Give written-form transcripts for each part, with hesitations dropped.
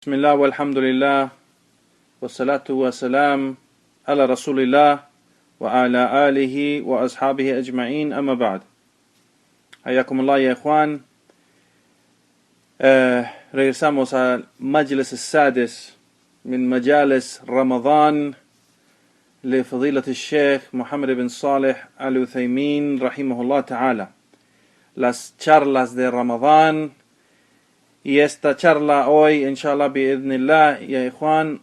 Bismillah walhamdulillah wassalatu wassalam ala rasulillah wa ala alihi wa ashabihi ajma'in amma ba'd. Hayakumullah ya ikhwan. Regresamos al Majlis al-Sadis min Majalis Ramadan لفضيلة الشيخ محمد بن صالح al-Uthaymin rahimahullah ta'ala. Las charlas de Ramadán. Y esta charla hoy, inshallah bi'idhnillah, ya ikhwan,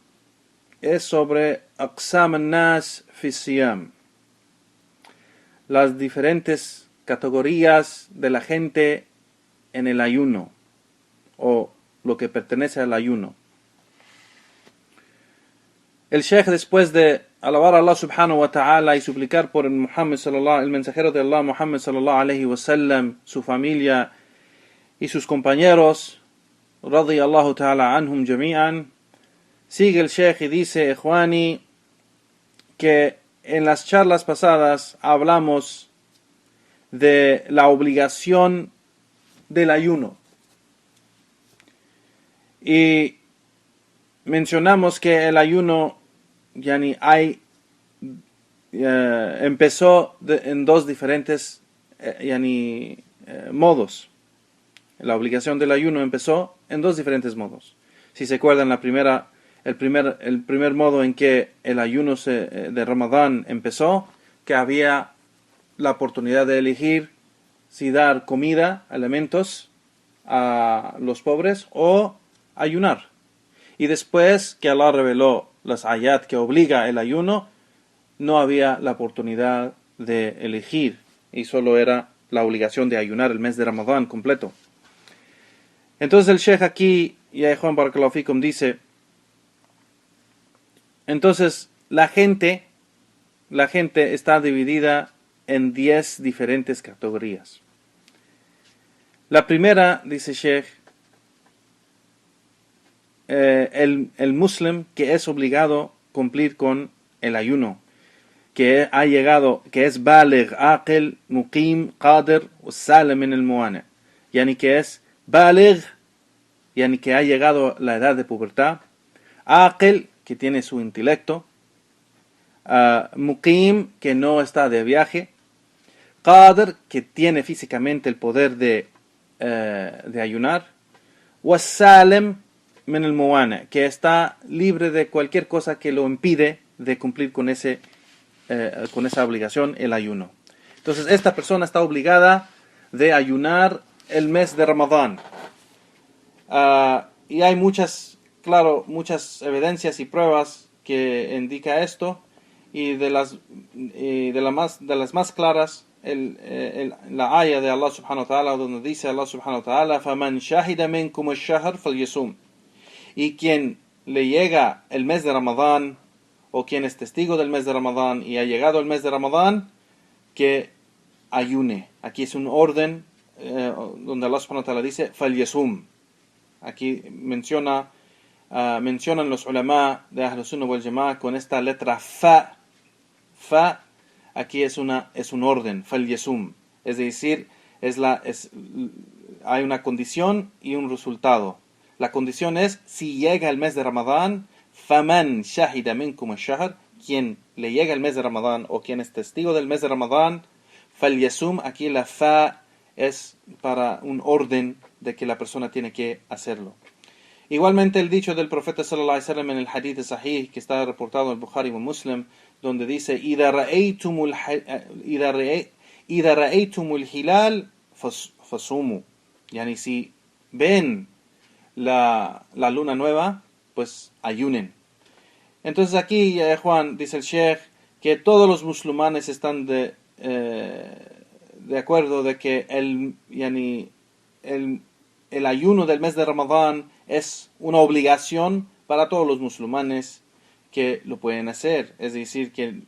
es sobre aqsam al-nas fi siyam. Las diferentes categorías de la gente en el ayuno, o lo que pertenece al ayuno. El Sheikh, después de alabar a Allah subhanahu wa ta'ala y suplicar por el mensajero de Allah Muhammad sallallahu alayhi wa sallam, su familia y sus compañeros, radiyallahu ta'ala anhum jami'an, sigue el Sheikh y dice: Ikhwani, que en las charlas pasadas hablamos de la obligación del ayuno y mencionamos que el ayuno empezó en dos diferentes modos. La obligación del ayuno empezó en dos diferentes modos. Si se acuerdan, el primer modo en que el ayuno de Ramadán empezó, que había la oportunidad de elegir si dar comida, alimentos a los pobres o ayunar. Y después que Allah reveló las ayat que obliga el ayuno, no había la oportunidad de elegir y solo era la obligación de ayunar el mes de Ramadán completo. Entonces el Sheikh aquí, ya Juan Barakallahu Fikum, dice: entonces la gente está dividida en 10 diferentes categorías. La primera, dice Sheikh, el muslim que es obligado a cumplir con el ayuno, que es baligh, aqil, muqim, qadir, salim min al-muwani, yani que es baligh, yani que ha llegado la edad de pubertad, aqil, que tiene su intelecto, muqim, que no está de viaje, qadir, que tiene físicamente el poder de ayunar, wasalim min al-muwana, que está libre de cualquier cosa que lo impide de cumplir con esa obligación, el ayuno. Entonces esta persona está obligada de ayunar el mes de Ramadán. Y hay muchas evidencias y pruebas que indica esto, y de las más claras, la aya de Allah subhanahu wa ta'ala, donde dice Allah subhanahu wa ta'ala: فَمَنْ شَهِدَ مِنْكُمُ الشَّهْرَ فَلْيَصُمْ. Y quien le llega el mes de Ramadán, o quien es testigo del mes de Ramadán y ha llegado el mes de Ramadán, que ayune. Aquí es un orden donde Allah subhanahu wa ta'ala dice فَلْيَصُمْ. Aquí mencionan los ulama de Ahl Sunnah wal Jama'ah con esta letra fa. Fa, aquí es un orden, فَلْيَصُمْ. Es decir, hay una condición y un resultado. La condición es: si llega el mes de Ramadán, فَمَنْ شَهِدَ مِنْكُمُ الشَّهْرَ, quien le llega el mes de Ramadán o quien es testigo del mes de Ramadán, فَلْيَصُمْ. Aquí la fa es para un orden de que la persona tiene que hacerlo. Igualmente el dicho del profeta sallallahu alaihi wasallam en el hadith sahih que está reportado en Bukhari y Muslim, donde dice: إِذَا رَأَيْتُمُ الْهِلَالَ فَصُومُوا. Yani, si ven la luna nueva, pues ayunen. Entonces aquí, Juan, dice el Sheikh, que todos los musulmanes están de acuerdo de que el ayuno del mes de Ramadán es una obligación para todos los musulmanes que lo pueden hacer. Es decir, que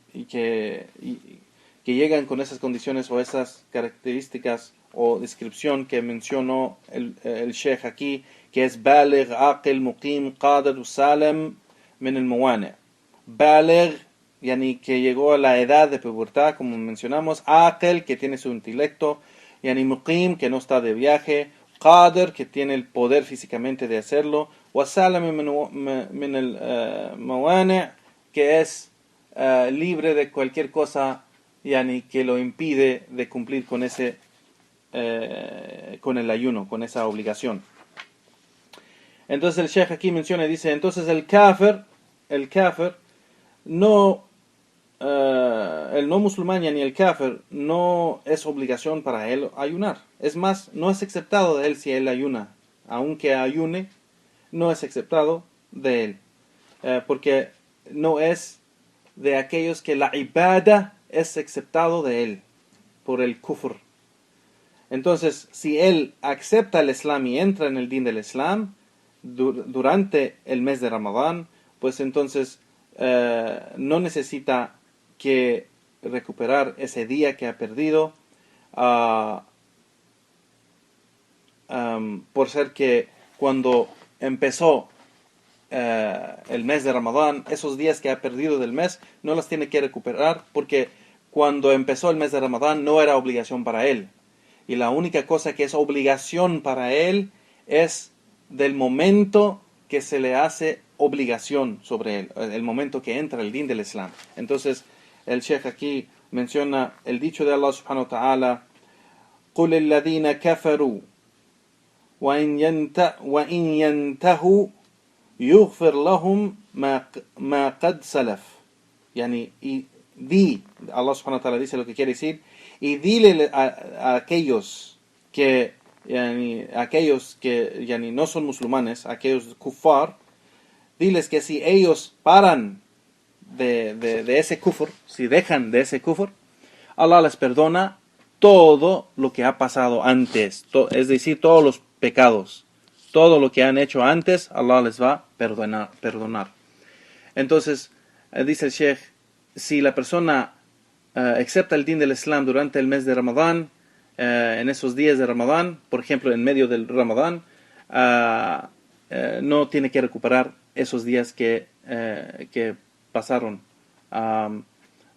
llegan con esas condiciones o esas características o descripción que mencionó el Sheikh aquí, que es baligh, aqil, muqim, qadir, salim min al-muwani. Baligh, yani que llegó a la edad de pubertad, como mencionamos; aqil, que tiene su intelecto; yani muqim, que no está de viaje; qadir, que tiene el poder físicamente de hacerlo; وَسَالَمِ مِنَ الْمَوَانِعِ, que es libre de cualquier cosa que lo impide de cumplir con con el ayuno, con esa obligación. Entonces el Sheikh aquí menciona y dice, entonces el kafir no, el no musulmán ni el kafir no es obligación para él ayunar. Es más, no es aceptado de él si él ayuna. Aunque ayune, no es aceptado de él. Porque no es de aquellos que la ibada es aceptado de él por el kufr. Entonces, si él acepta el Islam y entra en el din del Islam durante el mes de Ramadán, pues entonces no necesita que recuperar ese día que ha perdido, por ser que cuando empezó el mes de Ramadán, esos días que ha perdido del mes, no los tiene que recuperar, porque cuando empezó el mes de Ramadán no era obligación para él. Y la única cosa que es obligación para él es del momento que se le hace obligación sobre él, el momento que entra el din del Islam. Entonces, el Sheikh aquí menciona el dicho de Allah subhanahu wa ta'ala: قُلِ الَّذِينَ كَفَرُوا وَإِنْ يَنْتَهُوا يُغْفِرْ لَهُمْ مَا قَدْ سَلَفَ. Y di, Allah subhanahu wa ta'ala dice lo que quiere decir, y dile a aquellos que no son musulmanes, aquellos kuffar, diles que si ellos paran de ese kufr, si dejan de ese kufr, Allah les perdona todo lo que ha pasado antes, es decir, todos los pecados, todo lo que han hecho antes, Allah les va a perdonar. Entonces, dice el Sheikh, si la persona acepta el din del Islam durante el mes de Ramadán, en esos días de Ramadán, por ejemplo, en medio del Ramadán, no tiene que recuperar esos días que pasaron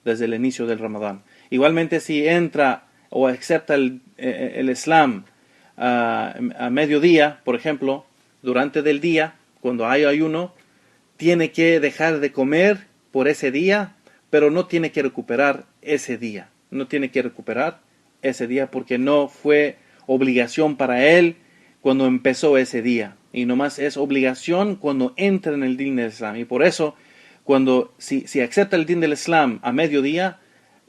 desde el inicio del Ramadán. Igualmente, si entra o acepta el Islam a mediodía, por ejemplo, durante del día, cuando hay ayuno, tiene que dejar de comer por ese día, pero no tiene que recuperar ese día. No tiene que recuperar ese día porque no fue obligación para él cuando empezó ese día. Y nomás es obligación cuando entra en el din del Islam. Y por eso, si acepta el din del Islam a mediodía,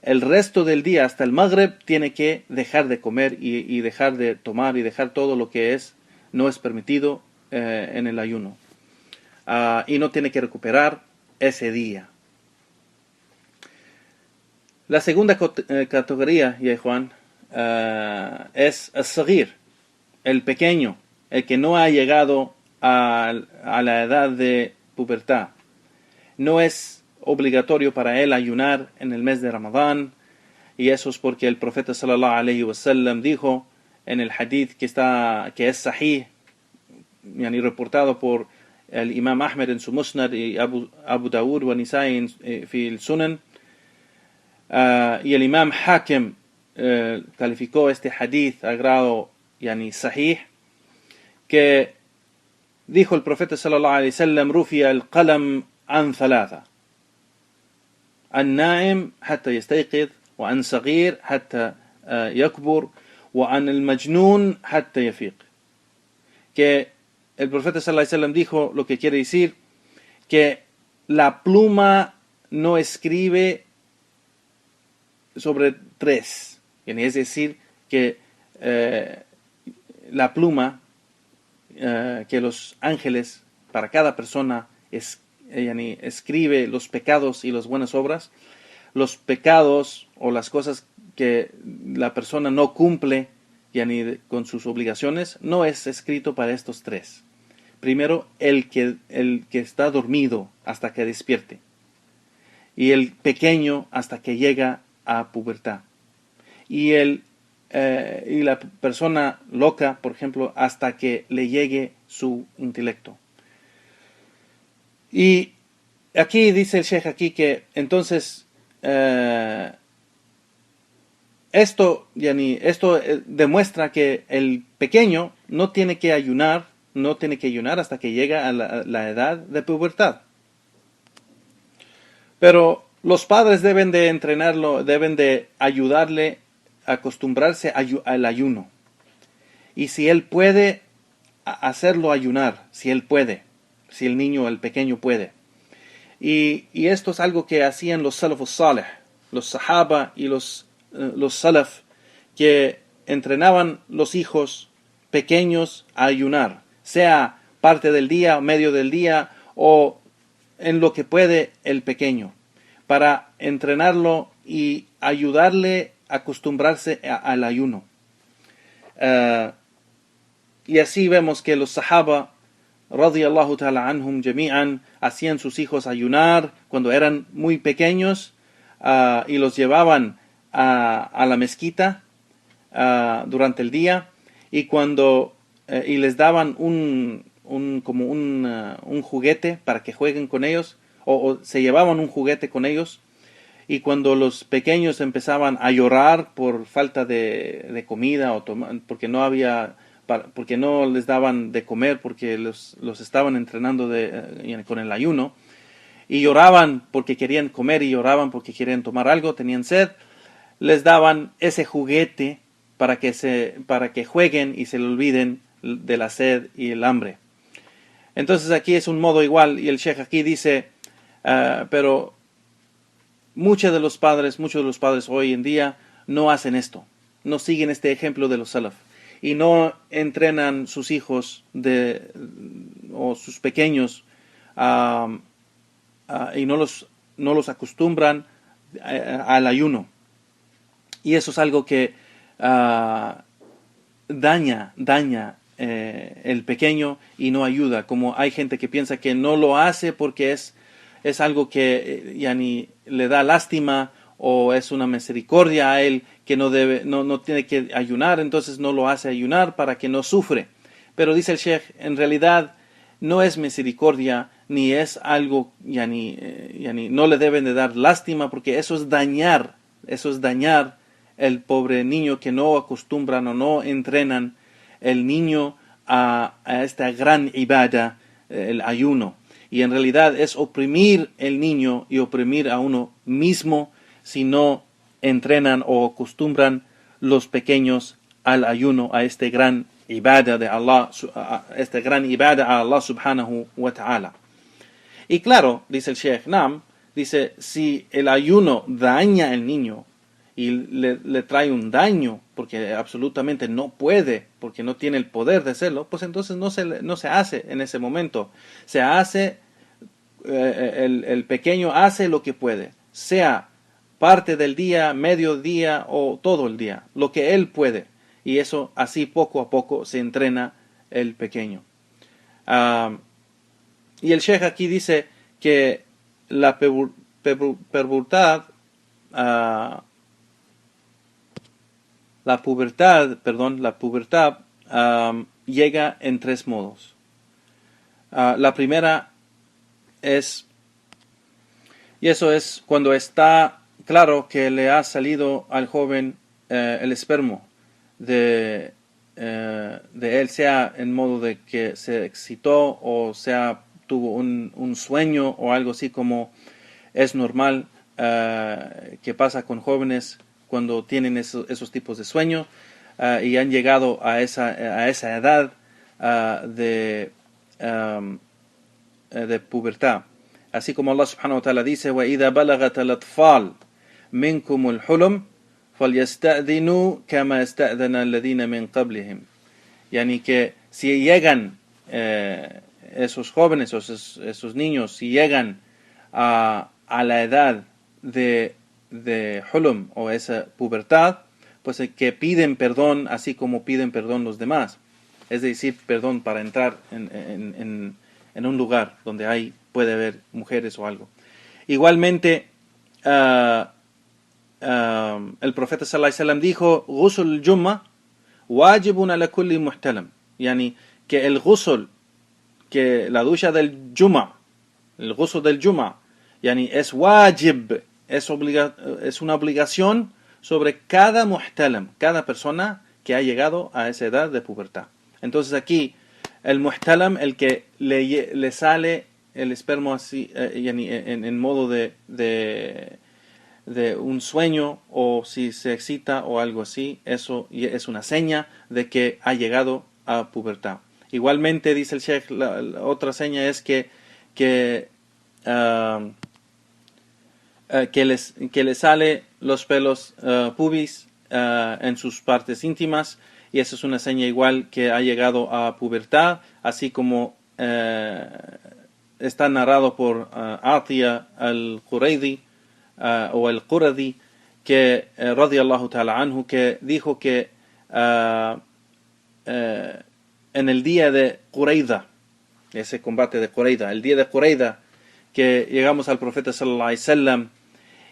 el resto del día hasta el Maghrib tiene que dejar de comer y dejar de tomar y dejar todo lo que no es permitido en el ayuno. Y no tiene que recuperar ese día. La segunda categoría, ya Juan, es el-Saghir, el pequeño, el que no ha llegado a la edad de pubertad. No es obligatorio para él ayunar en el mes de Ramadán, y eso es porque el profeta sallallahu alayhi wa sallam dijo en el hadith que es sahih, reportado por el imam Ahmed en su Musnad y Abu Dawud wa Nisa'i en el Sunan, y el imam Hakim calificó este hadith a grado sahih, que dijo el profeta sallallahu alayhi wa sallam: rufi'a al-qalam an thalatha, an na'im hatta yastayqidh, wa an saghir hatta yakbur, wa an al-majnun hatta yafiq. Que el profeta sallallahu alayhi wa sallam dijo lo que quiere decir que la pluma no escribe sobre tres, es decir, que la pluma que los ángeles para cada persona escribe los pecados y las buenas obras, los pecados o las cosas que la persona no cumple con sus obligaciones, no es escrito para estos tres. Primero, el que está dormido hasta que despierte, y el pequeño hasta que llega a pubertad, y la persona loca, por ejemplo, hasta que le llegue su intelecto. Y aquí dice el Sheikh aquí que entonces esto demuestra que el pequeño no tiene que ayunar no tiene que ayunar hasta que llega a la edad de pubertad. Pero los padres deben de entrenarlo, deben de ayudarle a acostumbrarse al ayuno. Y si él puede hacerlo ayunar, si él puede, si el niño, el pequeño puede. Y esto es algo que hacían los salafus salih, los sahaba y los salaf, que entrenaban los hijos pequeños a ayunar, sea parte del día, medio del día o en lo que puede el pequeño, para entrenarlo y ayudarle a acostumbrarse al ayuno. Y así vemos que los sahaba, radiyallahu ta'ala anhum jami'an, hacían sus hijos ayunar cuando eran muy pequeños y los llevaban a la mezquita durante el día, y cuando y les daban un juguete para que jueguen con ellos, o se llevaban un juguete con ellos, y cuando los pequeños empezaban a llorar por falta de comida porque no les daban de comer, porque los estaban entrenando con el ayuno, y lloraban porque querían comer y lloraban porque querían tomar algo, tenían sed, les daban ese juguete para que jueguen y se le olviden de la sed y el hambre. Entonces aquí es un modo igual, y el Sheikh aquí dice, pero muchos de los padres hoy en día no hacen esto, no siguen este ejemplo de los salaf, y no entrenan sus hijos o sus pequeños y no los acostumbran al ayuno. Y eso es algo que daña el pequeño y no ayuda. Como hay gente que piensa que no lo hace porque es algo que yani le da lástima, o es una misericordia a él, que no tiene que ayunar, entonces no lo hace ayunar para que no sufre. Pero dice el Sheikh, en realidad no es misericordia, ni es algo, yani no le deben de dar lástima, porque eso es dañar el pobre niño, que no acostumbran o no entrenan el niño a esta gran ibada, el ayuno. Y en realidad es oprimir el niño y oprimir a uno mismo si no entrenan o acostumbran los pequeños al ayuno, a este gran ibada de Allah, a esta gran ibada a Allah subhanahu wa ta'ala. Y claro, dice el Sheikh Nam, dice, si el ayuno daña al niño y le trae un daño, porque absolutamente no puede, porque no tiene el poder de hacerlo, pues entonces no se hace en ese momento. Se hace, el pequeño hace lo que puede, sea parte del día, medio día o todo el día, lo que él puede. Y eso así poco a poco se entrena el pequeño. Y el Sheikh aquí dice que la pubertad, llega en tres modos. La primera es, y eso es cuando está claro que le ha salido al joven el espermo de él, sea en modo de que se excitó o sea tuvo un sueño o algo así, como es normal que pasa con jóvenes cuando tienen esos tipos de sueños y han llegado a esa edad de pubertad. Así como Allah subhanahu wa ta'ala dice, وَإِذَا بَلَغَتَ الْأَطْفَالُ مِنْكُمُ الْحُلُمْ فَلْيَسْتَأْذِنُوا كَمَا اسْتَأْذَنَ الَّذِينَ مِنْ قَبْلِهِمْ. Yani que si llegan esos jóvenes o esos niños, si llegan a la edad de hulum o esa pubertad, pues que piden perdón así como piden perdón los demás. Es decir, perdón para entrar en un lugar donde puede haber mujeres o algo. Igualmente, el profeta sallallahu alaihi wasallam dijo, ghusl al-jumma wajibun ala kulli muhtalam. Yani que el ghusl, que la ducha del juma, el ghusl del juma, yani es wajib, es una obligación sobre cada muhtalam, cada persona que ha llegado a esa edad de pubertad. Entonces aquí el muhtalam, el que le sale el esperma así, en modo de un sueño, o si se excita o algo así, eso es una seña de que ha llegado a pubertad. Igualmente, dice el Sheikh, la otra seña es que, uh, que le sale los pelos pubis en sus partes íntimas, y eso es una seña igual que ha llegado a pubertad, así como está narrado por Atiya al-Quraydi o al-Quradi, que radiyallahu ta'ala anhu, que dijo que en el día de Qurayda, ese combate de Qurayda, el día de Qurayda, que llegamos al profeta sallallahu alaihi wasallam,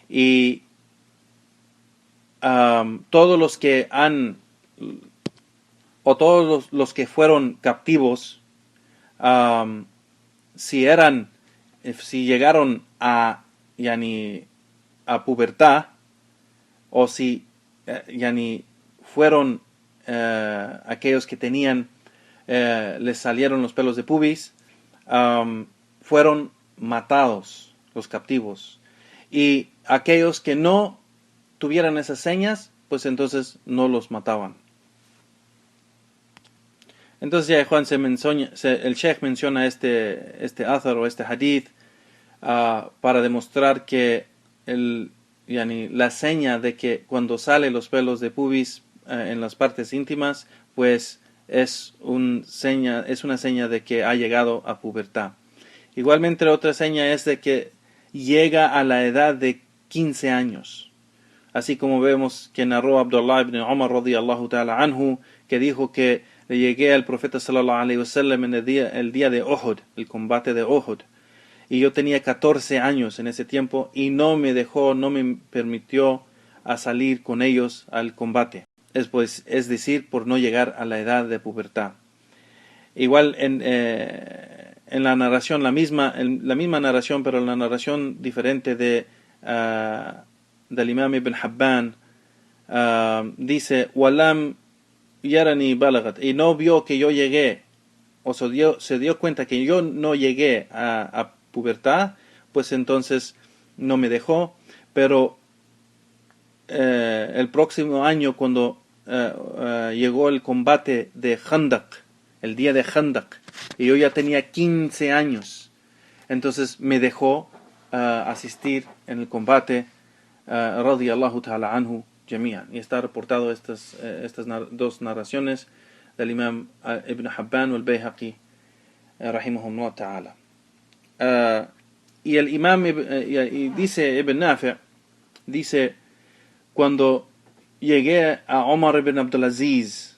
y todos los que han, o todos los que fueron captivos, si llegaron a pubertad, o si fueron aquellos que tenían, les salieron los pelos de pubis, fueron matados los captivos, y aquellos que no tuvieran esas señas, pues entonces no los mataban. Entonces ya Juan el Sheikh menciona este athar o este hadith para demostrar que la seña de que cuando sale los pelos de pubis en las partes íntimas, pues es una seña de que ha llegado a pubertad. Igualmente otra seña es de que llega a la edad de 15 años. Así como vemos que narró Abdullah ibn Umar radiyallahu ta'ala anhu, que dijo que le llegué al profeta sallallahu alaihi wasallam en el día de Uhud, el combate de Uhud, y yo tenía 14 años en ese tiempo, y no me permitió a salir con ellos al combate, es decir, por no llegar a la edad de pubertad. Igual en la narración, la misma narración, pero la narración diferente del Imam Ibn Habban, dice: Walam yarani balagat, y no vio que yo llegué, o se dio cuenta que yo no llegué a pubertad, pues entonces no me dejó. Pero el próximo año, cuando llegó el combate de Khandaq, el día de Khandaq, y yo ya tenía 15 años, entonces me dejó asistir en el combate, radiyallahu ta'ala anhu jami'an. Y está reportado estas dos narraciones del Imam Ibn Habban o el Bayhaqi, rahimahullah ta'ala. Y el Imam, y dice Ibn Nafi', dice: cuando llegué a Omar ibn Abdulaziz,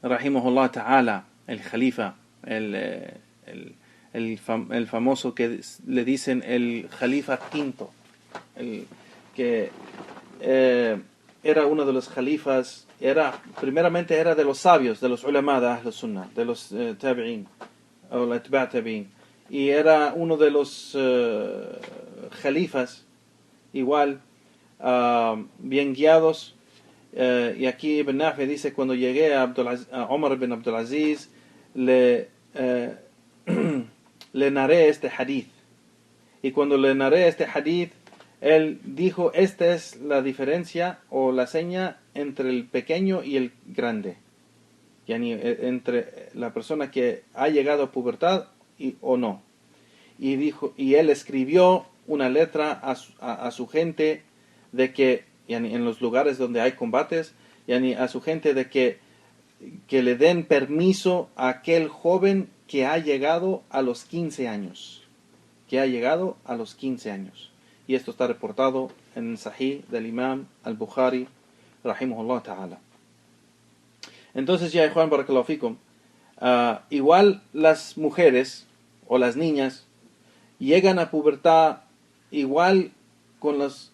rahimahullah ta'ala, el Khalifa, el famoso que le dicen el Khalifa quinto, que era uno de los Khalifas, primeramente era de los sabios, de los ulama de Ahl Sunnah, de los tabi'in, o la atba' tabi'in, y era uno de los Khalifas, igual, bien guiados. Y aquí Ibn Nafi dice: cuando llegué a Omar ibn Abdulaziz, le narré este hadith, y cuando le narré este hadith, él dijo: esta es la diferencia o la seña entre el pequeño y el grande, entre la persona que ha llegado a pubertad o no. Y él escribió una letra a su gente, de que en los lugares donde hay combates, a su gente, de que le den permiso a aquel joven que ha llegado a los 15 años. Y esto está reportado en el Sahih del Imam al-Bukhari, rahimahullah ta'ala. Entonces, ya Juan, barakallahu fikum, igual las mujeres o las niñas llegan a pubertad igual con las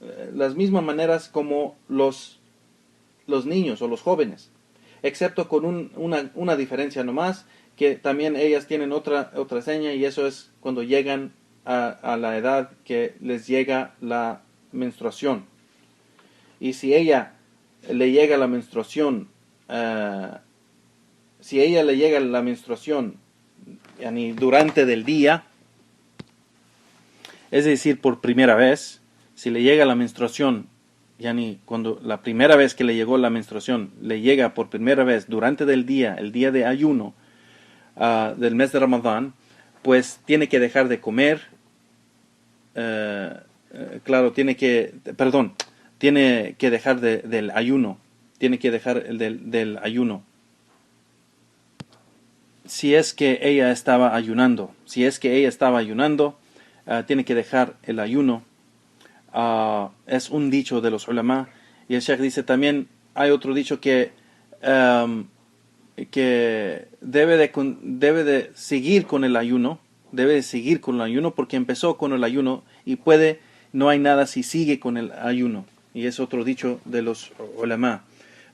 mismas maneras como los niños o los jóvenes, excepto con una diferencia nomás, que también ellas tienen otra seña, y eso es cuando llegan a la edad que les llega la menstruación. Y si ella le llega la menstruación yani, durante del día, es decir, por primera vez, si le llega la menstruación, yani, cuando la primera vez que le llegó la menstruación, le llega por primera vez durante del día, el día de ayuno del mes de Ramadán, pues tiene que dejar de comer, claro, tiene que dejar del ayuno, tiene que dejar del ayuno. Si es que ella estaba ayunando, tiene que dejar el ayuno. Es un dicho de los ulama, y el Sheikh dice también, hay otro dicho que debe de seguir con el ayuno, porque empezó con el ayuno y no hay nada si sigue con el ayuno, y es otro dicho de los ulama.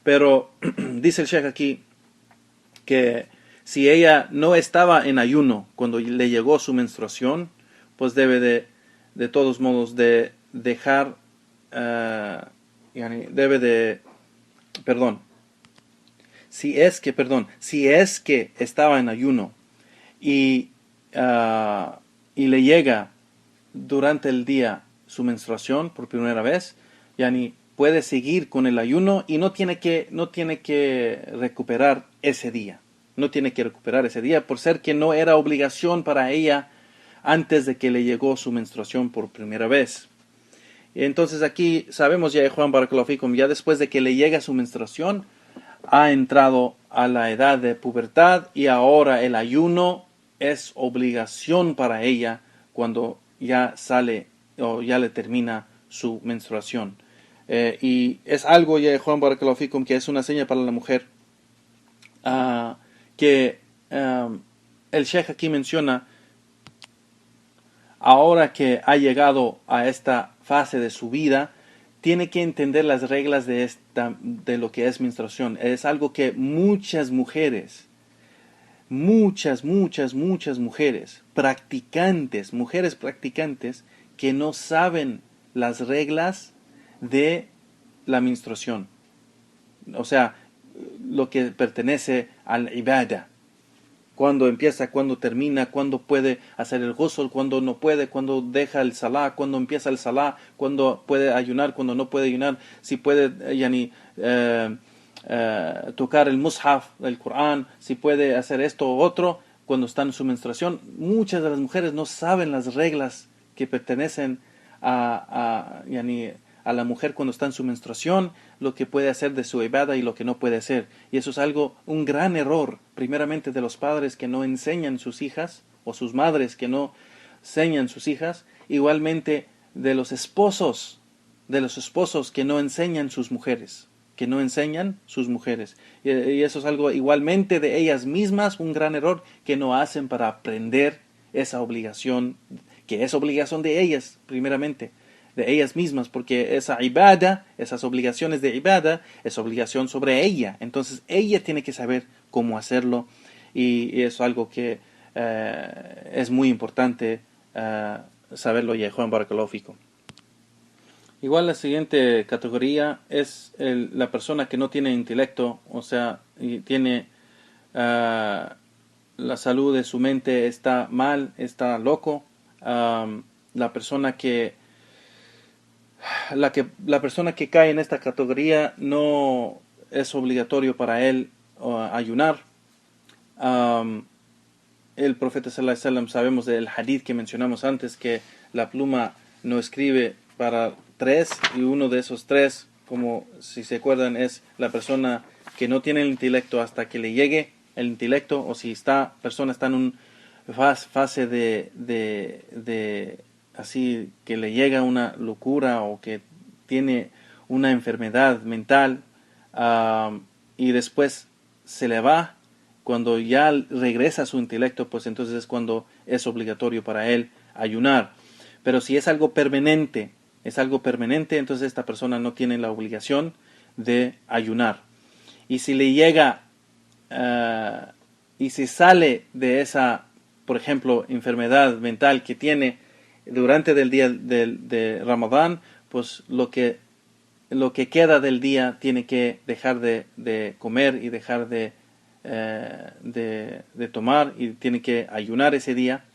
Pero dice el Sheikh aquí que si ella no estaba en ayuno cuando le llegó su menstruación, pues debe de todos modos de dejar, si es que estaba en ayuno y, y le llega durante el día su menstruación por primera vez, puede seguir con el ayuno y no tiene que recuperar ese día. No tiene que recuperar ese día por ser que no era obligación para ella antes de que le llegó su menstruación por primera vez. Entonces aquí sabemos ya, Juan Barakallahu Fikum, ya después de que le llega su menstruación, ha entrado a la edad de pubertad y ahora el ayuno es obligación para ella cuando ya sale o ya le termina su menstruación. Y es algo, ya Juan Barakallahu Fikum, que es una seña para la mujer, que el Sheikh aquí menciona, ahora que ha llegado a esta fase de su vida, tiene que entender las reglas de lo que es menstruación. Es algo que muchas mujeres, muchas mujeres practicantes, que no saben las reglas de la menstruación. O sea, lo que pertenece al ibadah. Cuándo empieza, cuándo termina, cuándo puede hacer el ghusl, cuándo no puede, cuándo deja el salah, cuándo empieza el salah, cuándo puede ayunar, cuándo no puede ayunar, si puede tocar el mushaf, el Corán, si puede hacer esto o otro cuando está en su menstruación. Muchas de las mujeres no saben las reglas que pertenecen a la mujer cuando está en su menstruación, lo que puede hacer de su ibadah y lo que no puede hacer. Y eso es un gran error, primeramente de los padres que no enseñan sus hijas, o sus madres que no enseñan sus hijas, igualmente de los esposos que no enseñan sus mujeres, y eso es algo igualmente de ellas mismas, un gran error que no hacen para aprender esa obligación, que es obligación de ellas primeramente, de ellas mismas, porque esa ibadah, esas obligaciones de ibadah, es obligación sobre ella. Entonces ella tiene que saber cómo hacerlo, y es algo que es muy importante saberlo, ya Juan Barakallahu Fikum. Igual la siguiente categoría es la persona que no tiene intelecto, o sea, y tiene la salud de su mente está mal, está loco. La persona que cae en esta categoría no es obligatorio para él ayunar. El profeta sallallahu alaihi wasallam, sabemos del hadith que mencionamos antes, que la pluma no escribe para 3, y uno de esos 3, como si se acuerdan, es la persona que no tiene el intelecto hasta que le llegue el intelecto, o si persona está en una fase de así que le llega una locura o que tiene una enfermedad mental, y después se le va. Cuando ya regresa a su intelecto, pues entonces es cuando es obligatorio para él ayunar. Pero si es algo permanente, entonces esta persona no tiene la obligación de ayunar. Y si le llega, y si sale de esa, por ejemplo, enfermedad mental que tiene durante el día de Ramadán, pues lo que queda del día tiene que dejar de comer y dejar de de tomar y tiene que ayunar ese día,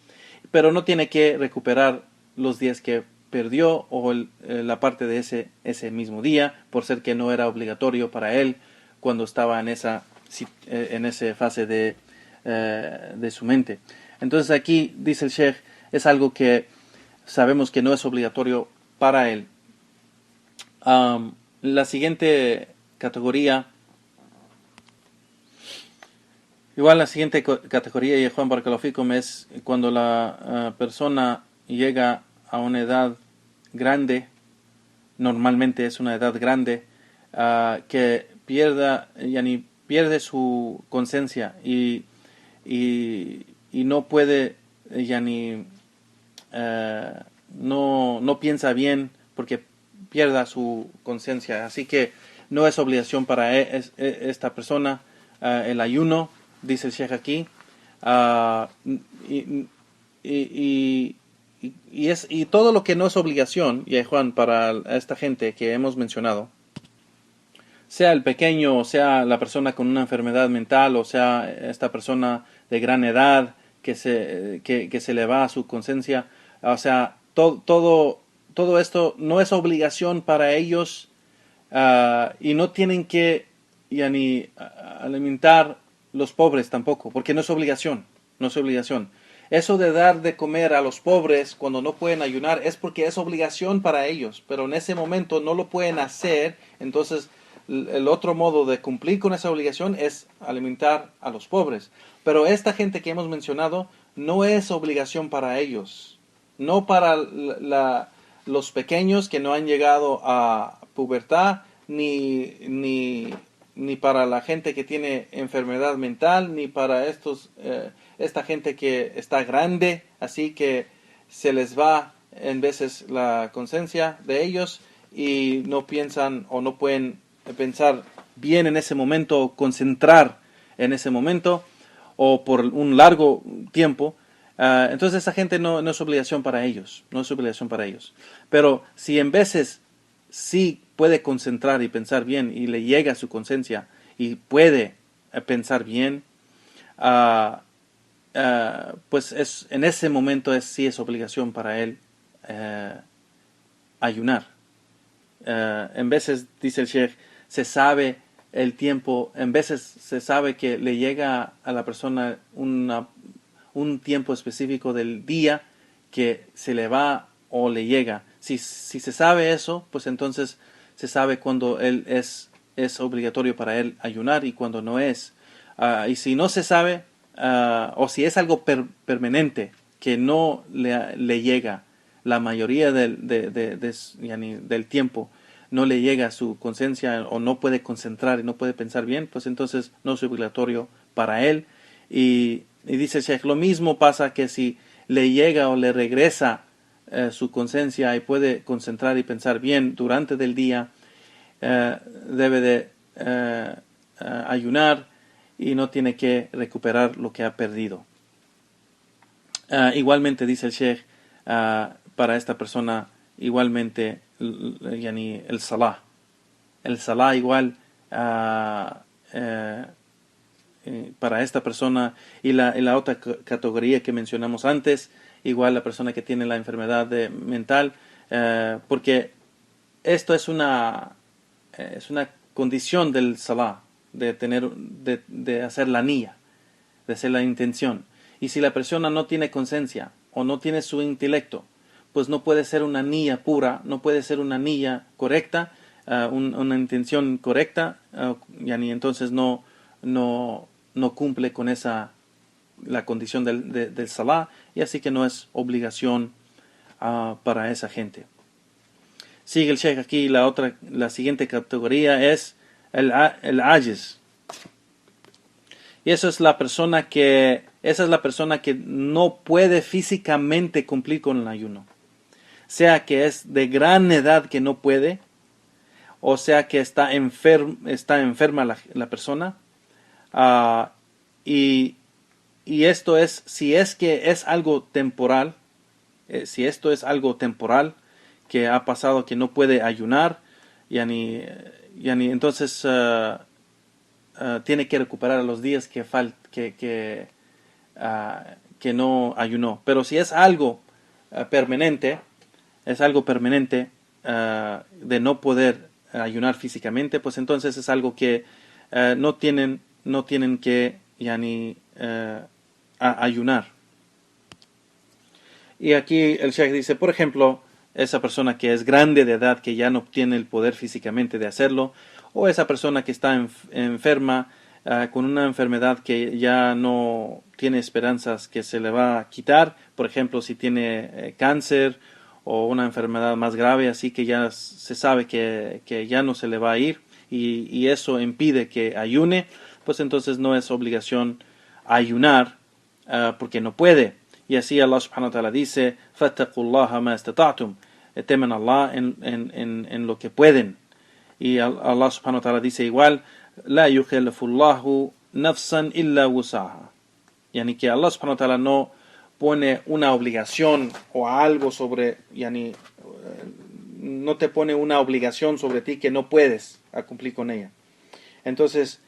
pero no tiene que recuperar los días que perdió o la parte de ese mismo día, por ser que no era obligatorio para él cuando estaba en esa fase de su mente. Entonces aquí dice el Sheikh, es algo que sabemos que no es obligatorio para él. La siguiente categoría, la siguiente categoría, y Juan Barcaloficum, es cuando la persona llega a una edad grande, normalmente es una edad grande, que pierde su conciencia y no puede, no piensa bien porque pierda su conciencia. Así que no es obligación para esta persona el ayuno, dice el Sheikh aquí, y todo lo que no es obligación, y Juan, para esta gente que hemos mencionado, sea el pequeño, o sea la persona con una enfermedad mental, o sea esta persona de gran edad que se le va a su conciencia, o sea, todo esto no es obligación para ellos, y no tienen que ni alimentar los pobres tampoco, porque no es obligación, no es obligación. Eso de dar de comer a los pobres cuando no pueden ayunar es porque es obligación para ellos, pero en ese momento no lo pueden hacer. Entonces el otro modo de cumplir con esa obligación es alimentar a los pobres. Pero esta gente que hemos mencionado no es obligación para ellos, no para los pequeños que no han llegado a pubertad, ni para la gente que tiene enfermedad mental, ni para esta gente que está grande, así que se les va en veces la conciencia de ellos y no piensan o no pueden pensar bien en ese momento o concentrar en ese momento o por un largo tiempo. Entonces esa gente no es obligación para ellos, no es obligación para ellos. Pero si en veces sí puede concentrar y pensar bien y le llega a su conciencia y puede pensar bien, pues en ese momento sí es obligación para él ayunar. En veces, dice el Sheikh, se sabe el tiempo, en veces se sabe que le llega a la persona un tiempo específico del día que se le va o le llega. Si se sabe eso, pues entonces se sabe cuando él es obligatorio para él ayunar y cuando no es. Y si no se sabe, o si es algo permanente que no le llega la mayoría del tiempo, no le llega a su conciencia o no puede concentrar y no puede pensar bien, pues entonces no es obligatorio para él. Y dice Sheikh, lo mismo pasa que si le llega o le regresa su conciencia y puede concentrar y pensar bien durante el día, debe de ayunar y no tiene que recuperar lo que ha perdido. Igualmente dice el Sheikh, para esta persona igualmente el salah. El salah igual para esta persona y la otra categoría que mencionamos antes, igual la persona que tiene la enfermedad mental, porque esto es una condición del salah, de hacer la niyya, de hacer la intención. Y si la persona no tiene conciencia o no tiene su intelecto, pues no puede ser una niyya pura, no puede ser una niyya correcta, una intención correcta, y entonces no cumple con la condición del salah, y así que no es obligación para esa gente. Sigue el Sheikh aquí, la siguiente categoría es el ajiz. Y esa es la persona que no puede físicamente cumplir con el ayuno. Sea que es de gran edad que no puede, o sea que está enferma la persona. Y esto es, si es que es algo temporal, si esto es algo temporal que ha pasado que no puede ayunar, entonces tiene que recuperar los días que no ayunó. Pero si es algo permanente, de no poder ayunar físicamente, pues entonces es algo que no tienen que ayunar. Y aquí el Sheikh dice, por ejemplo, esa persona que es grande de edad, que ya no tiene el poder físicamente de hacerlo, o esa persona que está enferma, con una enfermedad que ya no tiene esperanzas que se le va a quitar, por ejemplo, si tiene cáncer o una enfermedad más grave, así que ya se sabe que ya no se le va a ir, y eso impide que ayune, pues entonces no es obligación ayunar, porque no puede. Y así Allah subhanahu wa ta'ala dice, fattaqullaha ma istata'tum, temen a Allah en lo que pueden. Y Allah subhanahu wa ta'ala dice igual, la yukallifullahu nafsan illa wusaha. Yani que Allah subhanahu wa ta'ala no pone una obligación o algo sobre, no te pone una obligación sobre ti que no puedes cumplir con ella. Entonces,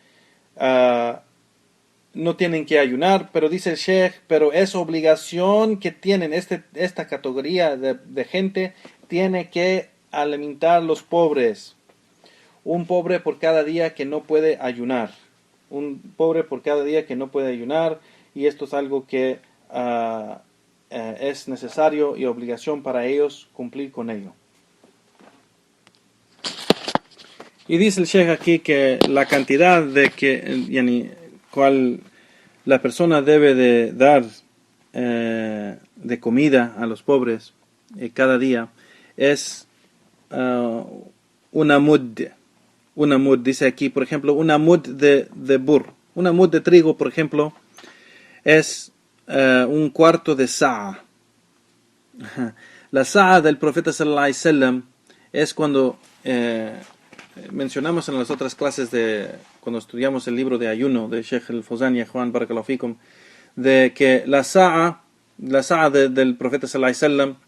no tienen que ayunar, pero dice el Sheikh, pero es obligación que tienen esta categoría de gente, tiene que alimentar los pobres. Un pobre por cada día que no puede ayunar. Un pobre por cada día que no puede ayunar, y esto es algo que es necesario y obligación para ellos cumplir con ello. Y dice el Sheikh aquí que la cantidad de cual la persona debe de dar de comida a los pobres cada día es una mud. Una mud, dice aquí, por ejemplo, una mud de burr. Una mud de trigo, por ejemplo, es un cuarto de sa'a. La sa'a del profeta sallallahu alaihi wasallam es cuando mencionamos en las otras clases cuando estudiamos el libro de ayuno de Sheikh al-Fawzan y Juan Barakallahu Fikum, de que la sa'a del profeta sallallahu alaihi wasallam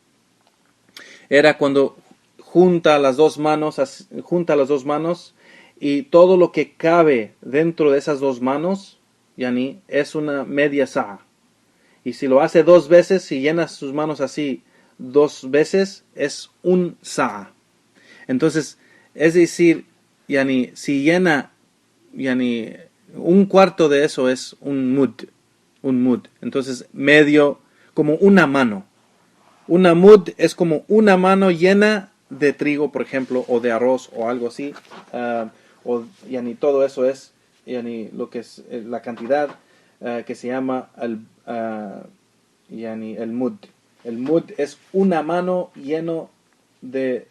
era cuando junta las dos manos y todo lo que cabe dentro de esas dos manos es una media sa'a. Y si lo hace 2 veces, si llena sus manos así 2 veces, es un sa'a. Entonces, es decir, si llena un cuarto de eso es un mud. Entonces, medio, como una mano. Una mud es como una mano llena de trigo, por ejemplo, o de arroz o algo así. Todo eso es lo que es la cantidad que se llama el mud. El mud es una mano lleno de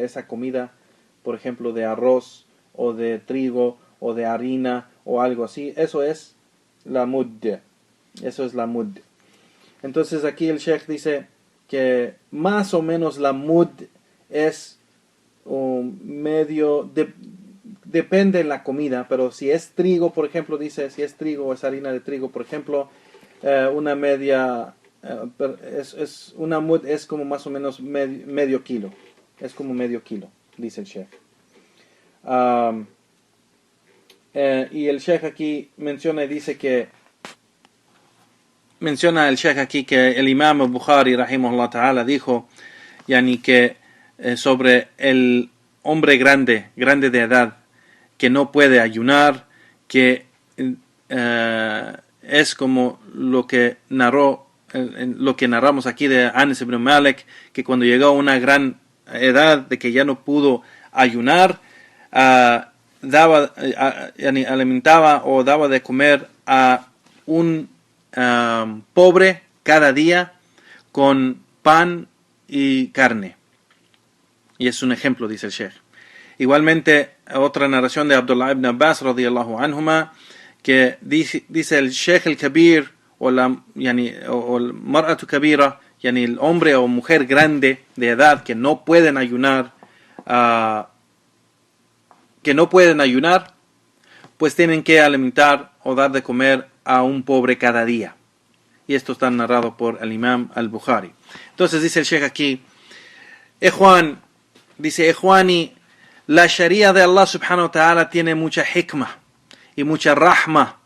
esa comida, por ejemplo, de arroz o de trigo o de harina o algo así. Eso es la mud. Entonces aquí el Sheikh dice que más o menos la mud es medio, depende de la comida, pero si es trigo, por ejemplo, dice, si es trigo o es harina de trigo, por ejemplo, una media, una mud es como más o menos medio kilo. Es como medio kilo, dice el Sheikh. Y el Sheikh aquí menciona el Sheikh aquí que el Imam al-Bukhari rahimahullah ta'ala dijo que sobre el hombre grande de edad que no puede ayunar, que es como lo que narramos aquí de Anas ibn Malik, que cuando llegó a una gran edad de que ya no pudo ayunar, alimentaba o daba de comer a un pobre cada día con pan y carne. Y es un ejemplo, dice el Sheikh. Igualmente, otra narración de Abdullah ibn Abbas radiyallahu anhuma, que dice el Sheikh el-Kabir o el Mar'atu Kabira, el hombre o mujer grande de edad que no pueden ayunar, pues tienen que alimentar o dar de comer a un pobre cada día. Y esto está narrado por el Imam al-Bukhari. Entonces dice el Sheikh aquí, Ikhwani, la Sharia de Allah subhanahu wa ta'ala tiene mucha hikmah y mucha rahma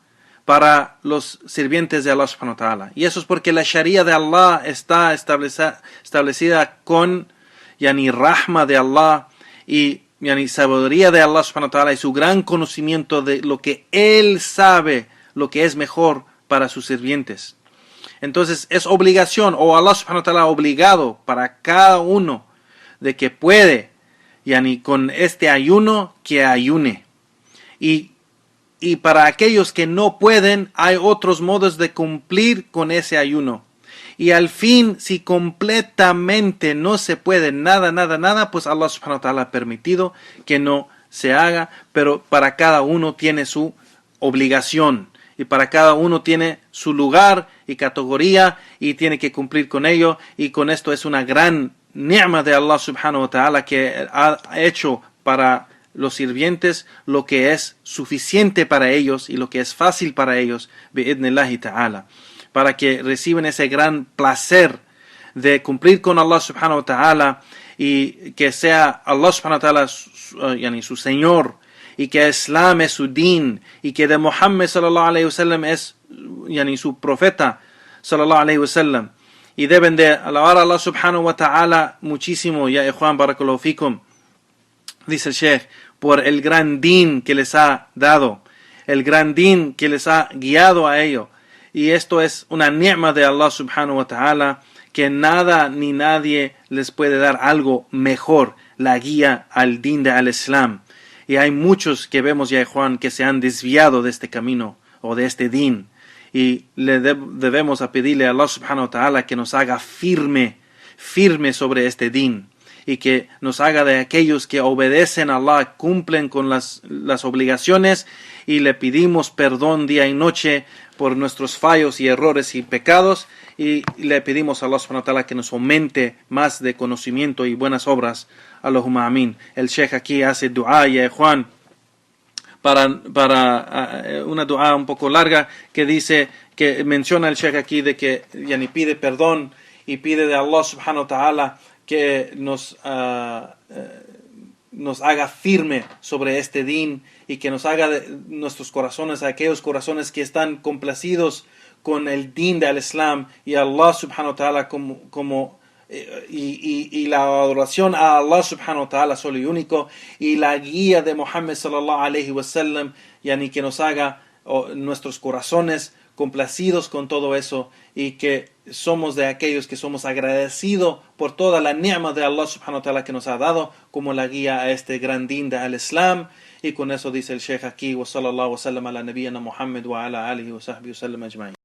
para los sirvientes de Allah subhanahu wa ta'ala. Y eso es porque la sharia de Allah está establecida con rahma de Allah y sabiduría de Allah subhanahu wa ta'ala y su gran conocimiento de lo que Él sabe, lo que es mejor para sus sirvientes. Entonces es obligación, o Allah subhanahu wa ta'ala ha obligado para cada uno de que puede, con este ayuno, que ayune. Y para aquellos que no pueden, hay otros modos de cumplir con ese ayuno. Y al fin, si completamente no se puede nada, pues Allah subhanahu wa ta'ala ha permitido que no se haga, pero para cada uno tiene su obligación. Y para cada uno tiene su lugar y categoría y tiene que cumplir con ello. Y con esto es una gran ni'ma de Allah subhanahu wa ta'ala que ha hecho para los sirvientes lo que es suficiente para ellos y lo que es fácil para ellos, bi'idnillahi ta'ala, para que reciban ese gran placer de cumplir con Allah subhanahu wa ta'ala y que sea Allah subhanahu wa ta'ala su Señor y que Islam es su din y que de Muhammad sallallahu alayhi wa sallam es su profeta sallallahu alayhi wa sallam. Y deben de alabar a Allah subhanahu wa ta'ala muchísimo, ya ikhwan barakallahu fikum, dice el Sheikh, por el gran din que les ha dado, el gran din que les ha guiado a ello. Y esto es una ni'ma de Allah subhanahu wa ta'ala, que nada ni nadie les puede dar algo mejor, la guía al din de al-Islam. Y hay muchos que vemos, ya Juan, que se han desviado de este camino o de este din. Y le debemos a pedirle a Allah subhanahu wa ta'ala que nos haga firme sobre este din. Y que nos haga de aquellos que obedecen a Allah, cumplen con las obligaciones, y le pedimos perdón día y noche por nuestros fallos y errores y pecados, y le pedimos a Allah subhanahu wa ta'ala que nos aumente más de conocimiento y buenas obras. Allahumma amin. El Sheikh aquí hace dua, ya Juan, para una dua un poco larga, que dice, que menciona el Sheikh aquí de que pide perdón y pide de Allah subhanahu wa ta'ala que nos haga firme sobre este din y que nos haga de nuestros corazones, aquellos corazones que están complacidos con el din del Islam y Allah subhanahu wa ta'ala y la adoración a Allah subhanahu wa ta'ala solo y único, y la guía de Muhammad sallallahu alayhi wa sallam, que nos haga nuestros corazones complacidos con todo eso, y que somos de aquellos que somos agradecidos por toda la ni'ma de Allah subhanahu wa ta'ala que nos ha dado como la guía a este gran din del Islam. Y con eso dice el Sheikh aquí, wa sallallahu wa sallam ala nabiyyina Muhammad wa ala alihi wa sahbihi wa sallam ajma'in.